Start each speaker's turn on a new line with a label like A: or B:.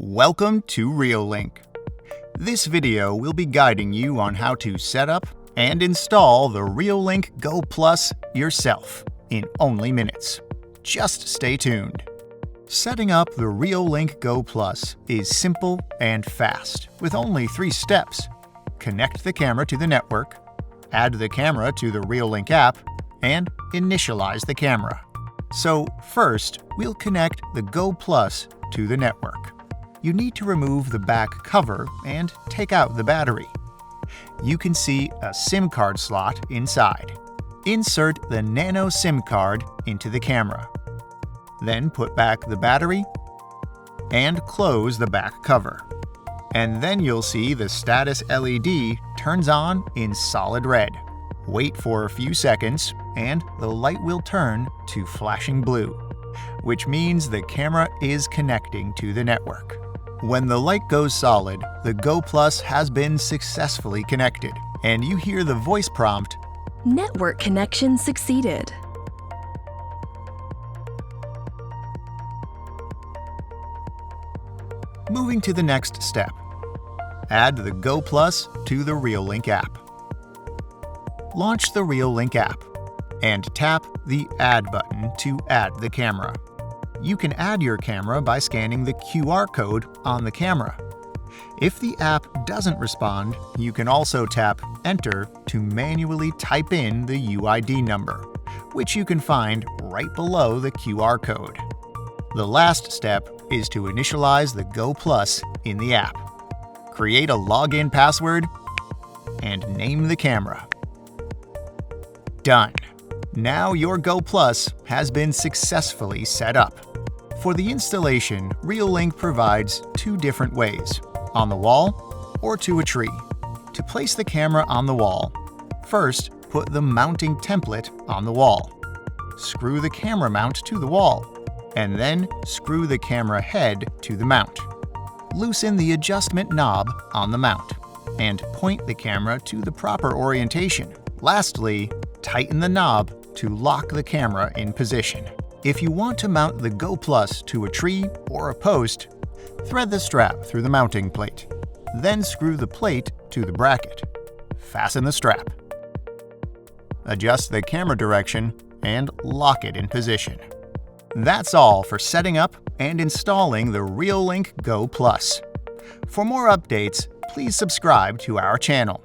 A: Welcome to Reolink. This video will be guiding you on how to set up and install the Reolink Go Plus yourself in only minutes. Just stay tuned. Setting up the Reolink Go Plus is simple and fast with only 3 steps. Connect the camera to the network, add the camera to the Reolink app, and initialize the camera. So first, we'll connect the Go Plus to the network. You need to remove the back cover and take out the battery. You can see a SIM card slot inside. Insert the nano SIM card into the camera. Then put back the battery and close the back cover. And then you'll see the status LED turns on in solid red. Wait for a few seconds and the light will turn to flashing blue, which means the camera is connecting to the network. When the light goes solid, the Go Plus has been successfully connected, and you hear the voice prompt,
B: "Network connection succeeded."
A: Moving to the next step. Add the Go Plus to the Reolink app. Launch the Reolink app and tap the Add button to add the camera. You can add your camera by scanning the QR code on the camera. If the app doesn't respond, you can also tap Enter to manually type in the UID number, which you can find right below the QR code. The last step is to initialize the Go Plus in the app. Create a login password and name the camera. Done. Now your Go Plus has been successfully set up. For the installation, Reolink provides 2 different ways, on the wall or to a tree. To place the camera on the wall, first put the mounting template on the wall. Screw the camera mount to the wall, and then screw the camera head to the mount. Loosen the adjustment knob on the mount, and point the camera to the proper orientation. Lastly, tighten the knob to lock the camera in position. If you want to mount the Go Plus to a tree or a post, thread the strap through the mounting plate. Then screw the plate to the bracket. Fasten the strap. Adjust the camera direction and lock it in position. That's all for setting up and installing the Reolink Go Plus. For more updates, please subscribe to our channel.